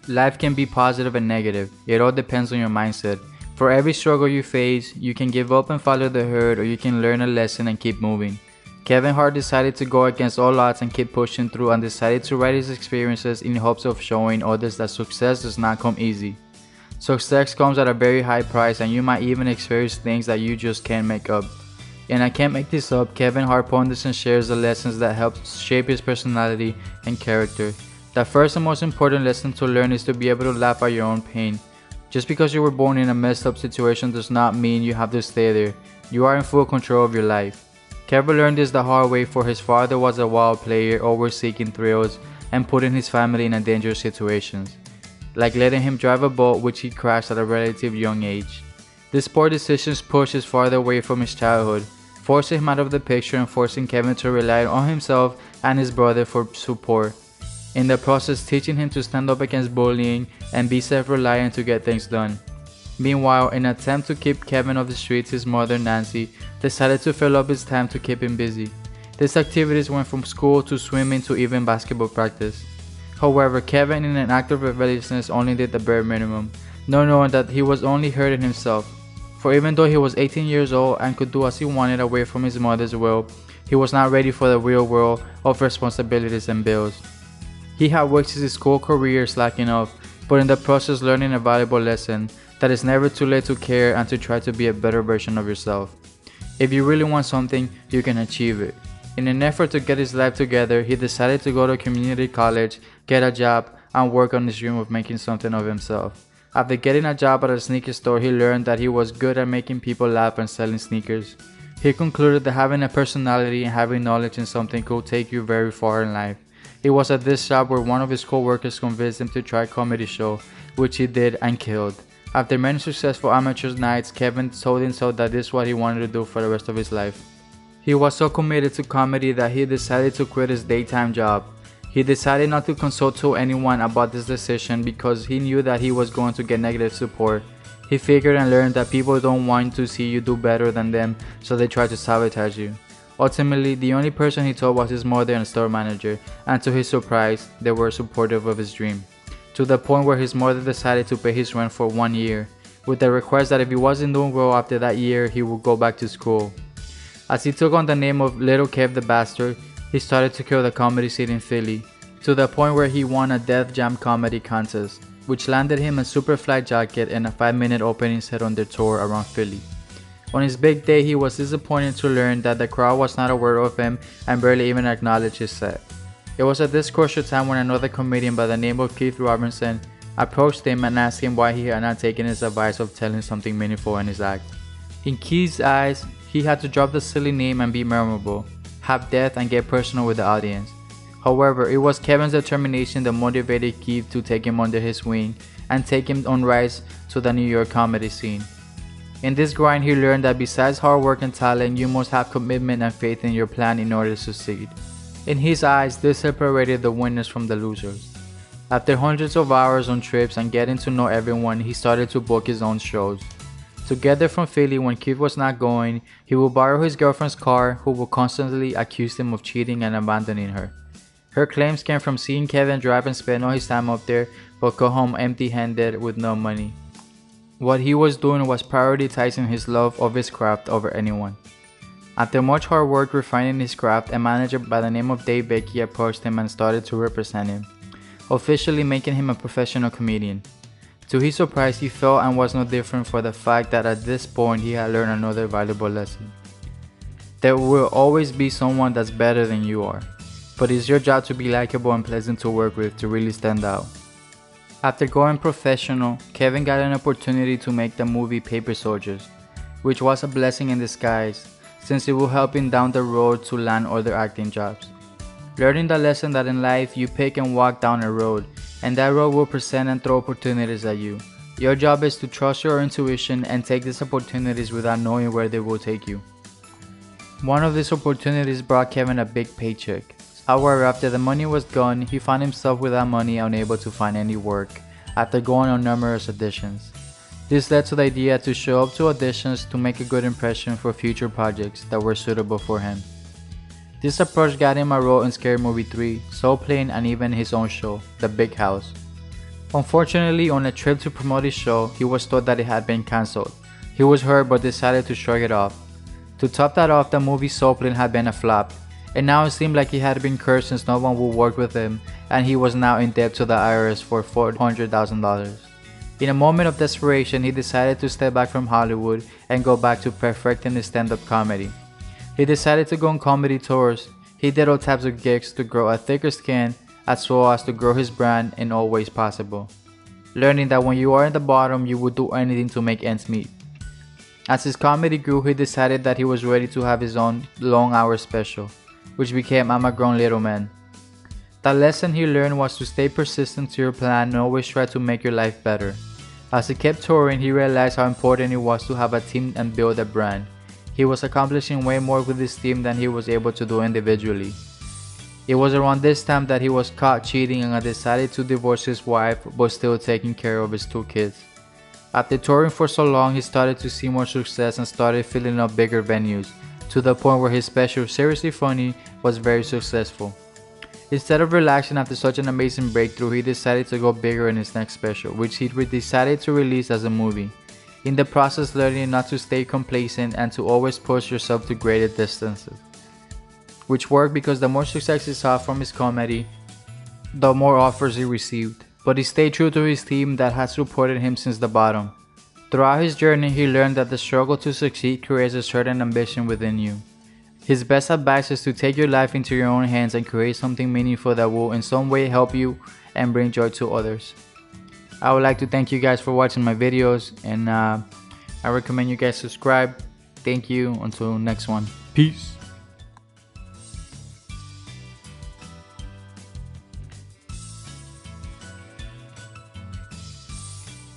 Life can be positive and negative. It all depends on your mindset. For every struggle you face, you can give up and follow the herd, or you can learn a lesson and keep moving. Kevin Hart decided to go against all odds and keep pushing through, and decided to write his experiences in hopes of showing others that success does not come easy. Success comes at a very high price, and you might even experience things that you just can't make up. And I can't make this up, Kevin Hart ponders and shares the lessons that helped shape his personality and character. The first and most important lesson to learn is to be able to laugh at your own pain. Just because you were born in a messed up situation does not mean you have to stay there. You are in full control of your life. Kevin learned this the hard way, for his father was a wild player, always seeking thrills and putting his family in dangerous situations, like letting him drive a boat which he crashed at a relatively young age. These poor decisions pushed his father away from his childhood, forcing him out of the picture and forcing Kevin to rely on himself and his brother for support, in the process teaching him to stand up against bullying and be self-reliant to get things done. Meanwhile, in an attempt to keep Kevin off the streets, his mother, Nancy, decided to fill up his time to keep him busy. These activities went from school to swimming to even basketball practice. However, Kevin, in an act of rebelliousness, only did the bare minimum, not knowing that he was only hurting himself. For even though he was 18 years old and could do as he wanted away from his mother's will, he was not ready for the real world of responsibilities and bills. He had wasted his school career slacking off, but in the process learning a valuable lesson, that it's never too late to care and to try to be a better version of yourself. If you really want something, you can achieve it. In an effort to get his life together, he decided to go to community college, get a job, and work on his dream of making something of himself. After getting a job at a sneaker store, he learned that he was good at making people laugh and selling sneakers. He concluded that having a personality and having knowledge in something could take you very far in life. It was at this shop where one of his co-workers convinced him to try a comedy show, which he did and killed. After many successful amateur nights, Kevin told himself that this is what he wanted to do for the rest of his life. He was so committed to comedy that he decided to quit his daytime job. He decided not to consult to anyone about this decision because he knew that he was going to get negative support. He figured and learned that people don't want to see you do better than them, so they try to sabotage you. Ultimately, the only person he told was his mother and store manager, and to his surprise, they were supportive of his dream, to the point where his mother decided to pay his rent for 1 year, with the request that if he wasn't doing well after that year, he would go back to school. As he took on the name of Little Kev the Bastard, he started to kill the comedy scene in Philly, to the point where he won a Death Jam comedy contest, which landed him a Superfly jacket and a 5-minute opening set on their tour around Philly. On his big day, he was disappointed to learn that the crowd was not aware of him and barely even acknowledged his set. It was at this crucial time when another comedian by the name of Keith Robinson approached him and asked him why he had not taken his advice of telling something meaningful in his act. In Keith's eyes, he had to drop the silly name and be memorable, have depth and get personal with the audience. However, it was Kevin's determination that motivated Keith to take him under his wing and take him on rise to the New York comedy scene. In this grind, he learned that besides hard work and talent, you must have commitment and faith in your plan in order to succeed. In his eyes, this separated the winners from the losers. After hundreds of hours on trips and getting to know everyone, he started to book his own shows. Together from Philly, when Keith was not going, he would borrow his girlfriend's car, who would constantly accuse him of cheating and abandoning her. Her claims came from seeing Kevin drive and spend all his time up there, but go home empty-handed with no money. What he was doing was prioritizing his love of his craft over anyone. After much hard work refining his craft, a manager by the name of Dave Becky approached him and started to represent him, officially making him a professional comedian. To his surprise, he felt and was no different for the fact that at this point he had learned another valuable lesson. There will always be someone that's better than you are, but it's your job to be likable and pleasant to work with to really stand out. After going professional, Kevin got an opportunity to make the movie Paper Soldiers, which was a blessing in disguise, since it will help him down the road to land other acting jobs. Learning the lesson that in life you pick and walk down a road, and that road will present and throw opportunities at you. Your job is to trust your intuition and take these opportunities without knowing where they will take you. One of these opportunities brought Kevin a big paycheck. However, after the money was gone, he found himself without money and unable to find any work after going on numerous auditions. This led to the idea to show up to auditions to make a good impression for future projects that were suitable for him. This approach got him a role in Scary Movie 3, Soul Plane, and even his own show, The Big House. Unfortunately, on a trip to promote his show, he was told that it had been cancelled. He was hurt but decided to shrug it off. To top that off, the movie Soul Plane had been a flop, and now it seemed like he had been cursed since no one would work with him, and he was now in debt to the IRS for $400,000. In a moment of desperation, he decided to step back from Hollywood and go back to perfecting his stand-up comedy. He decided to go on comedy tours. He did all types of gigs to grow a thicker skin as well as to grow his brand in all ways possible, learning that when you are at the bottom, you would do anything to make ends meet. As his comedy grew, he decided that he was ready to have his own long hour special, which became I'm a Grown Little Man. The lesson he learned was to stay persistent to your plan and always try to make your life better. As he kept touring, he realized how important it was to have a team and build a brand. He was accomplishing way more with his team than he was able to do individually. It was around this time that he was caught cheating and decided to divorce his wife but still taking care of his 2 kids. After touring for so long, he started to see more success and started filling up bigger venues, to the point where his special Seriously Funny was very successful. Instead of relaxing after such an amazing breakthrough, he decided to go bigger in his next special, which he decided to release as a movie. In the process, learning not to stay complacent and to always push yourself to greater distances, which worked because the more success he saw from his comedy, the more offers he received. But he stayed true to his team that had supported him since the bottom. Throughout his journey, he learned that the struggle to succeed creates a certain ambition within you. His best advice is to take your life into your own hands and create something meaningful that will in some way help you and bring joy to others. I would like to thank you guys for watching my videos, and I recommend you guys subscribe. Thank you. Until next one. Peace.